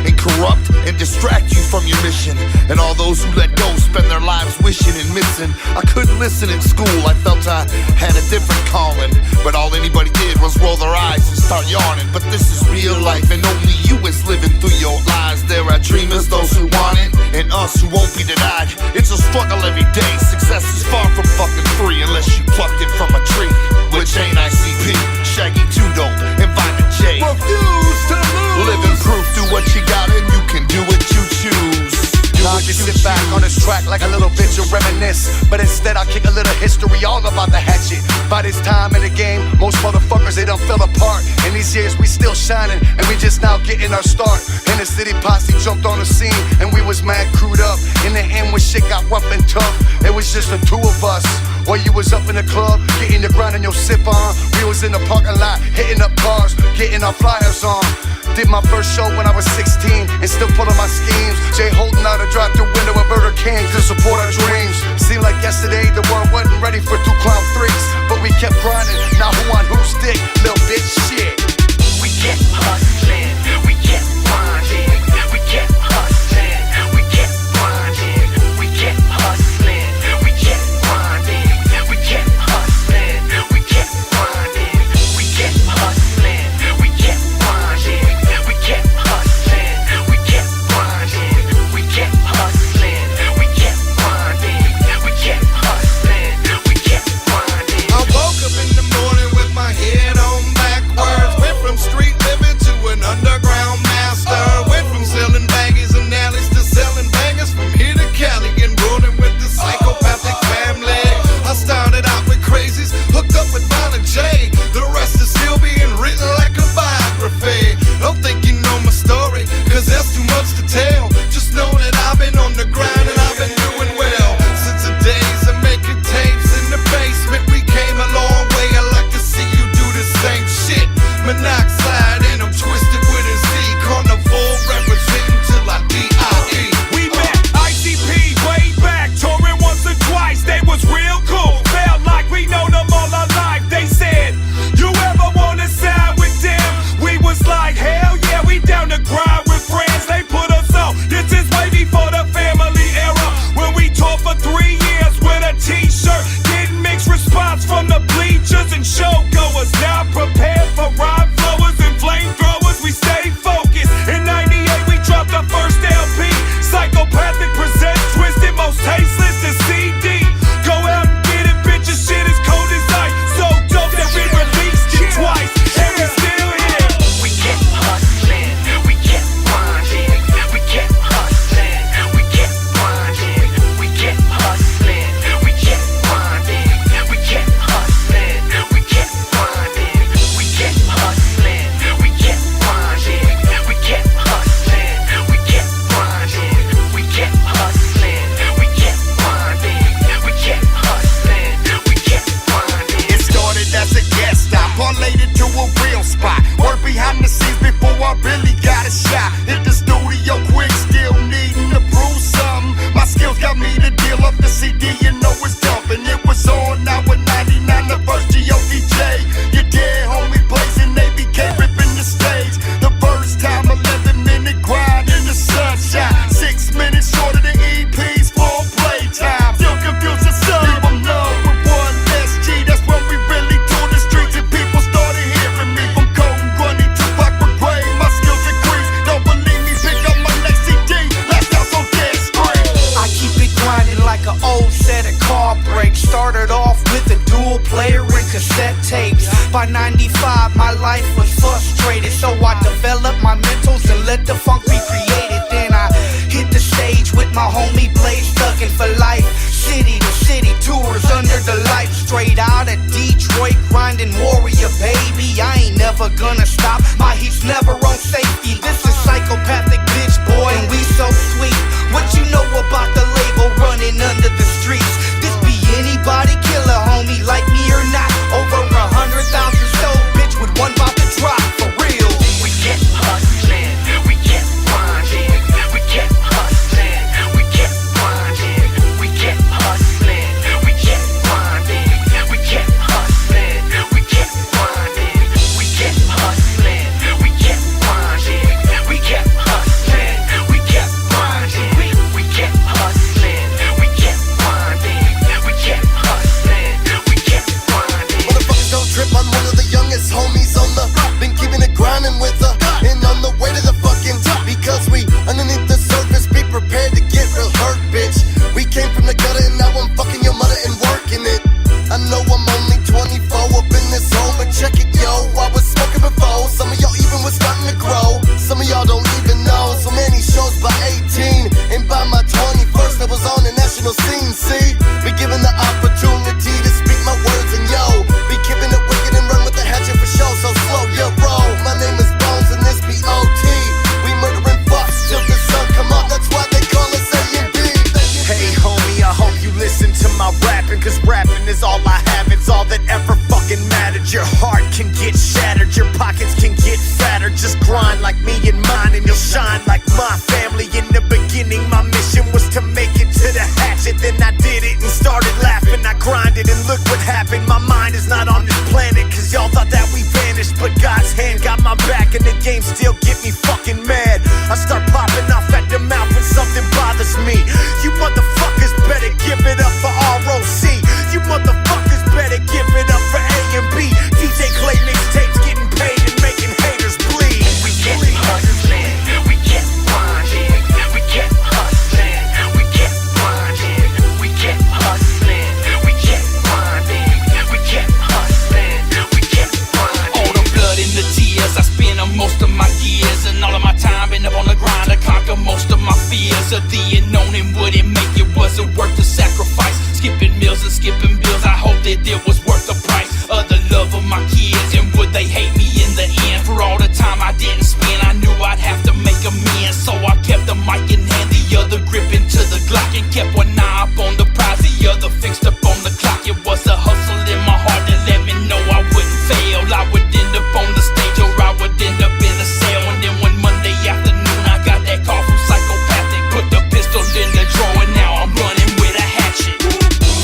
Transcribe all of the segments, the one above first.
and corrupt and distract you from your mission. And all those who let go spend their lives wishing and missing. I couldn't listen in school, I felt I had a different calling, but all anybody did was roll their eyes and start yawning. But this is real life, and only you is living through your lies. There are dreamers, those who want it, and us who won't be denied. It's a struggle every day. Success is far from fucking free unless you plucked it from a tree, which ain't ICP. Shaggy 2 Dope and Vitamin J. Refuse to lose. Living proof, do what you got and you can do what you choose. Now I can sit back on this track like a little bitch and reminisce, but instead I kick a little history all about the hatchet. By this time in the game, most motherfuckers, they done fell apart. In these years we still shining, and we just now getting our start. In the city posse jumped on the scene, and we was mad crewed up. In the end when shit got rough and tough, it was just the two of us. While you was up in the club, getting your grind and your sip on, we was in the parking lot, hitting up cars, getting our flyers on. Did my first show when I was 16 and still pulling my schemes. Jay holding out a drive-through window of Burger King to support our dreams. Seemed like yesterday the world wasn't ready for 2 clown freaks, but we kept grinding. Now who on whose dick, little bitch shit. We kept hustling, we kept grinding, we kept hustling, we kept grinding, we kept hustling, we kept grinding, we kept hustling, we kept grinding, we kept hustling, we kept grinding. We kept hustling, we kept grinding, we kept hustling, we kept grinding, we kept hustling, we kept grinding. I woke up in the morning with my head on backwards. Went from street living to an underground master. Went from selling baggies and alleys to selling bangers. From here to Cali and rolling with the psychopathic family. I started out with crazies, hooked up with Violent J. The rest is still being written like a biography. Don't think you know my story, cause there's too much to tell. Just know that I've been on the grind and I've been doing well. Since the days of making tapes in the basement, we came a long way. I like to see you do the same shit. Monoxide and I'm twisted with a Z. Carnival representing till I D.I.E. We met ICP way back, touring once or twice. They was real cool, felt like we know them all our life. They said, you ever wanna side with them? We was like, hell yeah, we down to grind with friends. They put us on. This is way before the family era, when we toured for 3 years with a t-shirt. Getting mixed response from the bleachers and showgoers. Now prepared for rhyme flowers and flamethrowers. We stay focused. In 98 we dropped our first LP. Psychopathic presents Twisted, most tasteless to CD. Go out and get it, bitches, shit is cold as ice. So dope that we released it twice, and we still here. We kept hustling, we kept grinding, we kept hustling, we kept grinding, we kept hustling, we kept grinding, we kept hustling, we kept grinding, we kept hustling, we kept grinding, we kept hustling, we kept grinding, we kept hustling, we kept grinding, we kept hustling, we kept grinding. It started as a guest stop, parlayed into a real spot. Work behind the scenes before I really got a shot. Hit the studio quick, still needing to prove something. My skills got me to deal up the CD, you know it's dumping. It was on now with 99, the first G.O.D.J. Your dead homie blazing, they became ripping the stage. The first time 11-minute grind in the sunshine. 6 minutes shorter than EP's full playtime. Still confused and some leave them low with one less G. That's when we really toured the streets and people started hearing me. From Cold and Grundy to Black Brigade, my skills increased. Don't believe me, pick up my next CD. Last out on dead street. I keep it grinding like an old set of car brakes. Started off with a dual player and cassette tapes. By 95 my life was frustrated, so I developed my mentals and let the funk be created. Then I hit the stage with my homie Blaze, thugging for life. City to city tours under the lights. Straight out of Detroit, grinding warrior baby. I ain't never gonna stop, my heat's never on safety. This is psychopathic bitch boy and we so sweet. What you know about the label running under the streets? This be anybody killer, homie, like me or not. Over 100,000 sold, bitch, with one about to drop, for real. We kept hustling, we kept was it worth the sacrifice? Skipping meals and skipping bills, I hope that it was worth the price of the love of my kids. And would they hate me in the end for all the time I didn't spend? I knew I'd have to make amends, so I kept the mic in hand, the other grip into the Glock, and kept one eye up on the prize, the other fixed up on the clock. It was a hustle in my heart that let me know I wouldn't fail. I would end up on the stage or I would end up in a cell. And then one Monday afternoon I got that call from Psychopathic, put the pistol in the drawer, and now I'm running with a hatchet.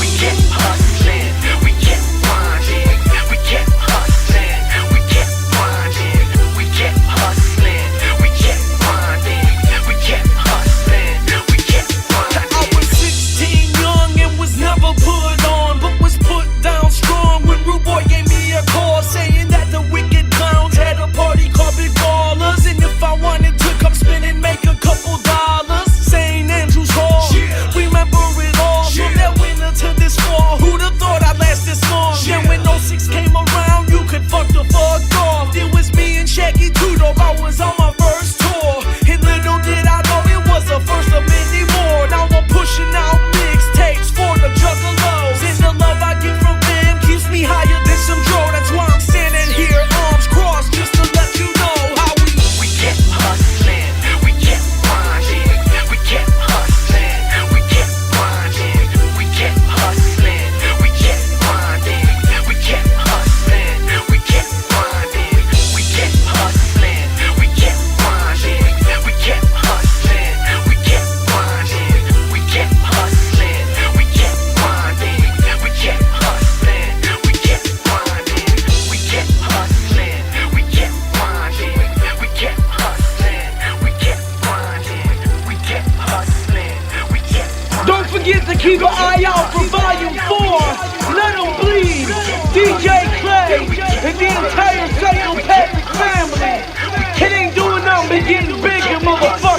We kept hustling, we kept grinding, we kept hustling, we kept grinding, we kept hustling, we kept grinding, we kept hustling, we kept grinding. I was 16, young, and was never put on, but was put down strong when Rude Boy gave me a call saying that the wicked clowns had a party called Big Ballers, and if I wanted to come spin and make a couple dollars, St. Andrew's Hall. Remember it all, from that winter to this fall. Who'd have thought I'd last this long? Then when 06 came around, you could fuck the fuck off. It was me and Shaggy Two-Dog, I was on my first tour, and little did I know it was the first of many more. Now I'm pushing out mixtapes for the juggalos, and the love I get from them keeps me higher than some dro. That's why I'm standing here, arms crossed, just to let you know how We kept hustling, we kept grinding, we kept hustling, we kept grinding, we kept hustling, we kept grinding, we kept hustling, we kept grinding, we kept hustling, we kept grinding, we kept hustling, we kept grinding, we kept hustling, we kept grinding, we kept hustling, we kept grinding, we kept hustling, we kept grinding, we kept hustling, we kept grinding, we kept hustling, we kept grinding. Don't forget to keep an eye out for Volume 4. Let 'em bleed. DJ Clay and the entire Psychopathic family. It ain't doing nothing but getting bigger, motherfucker.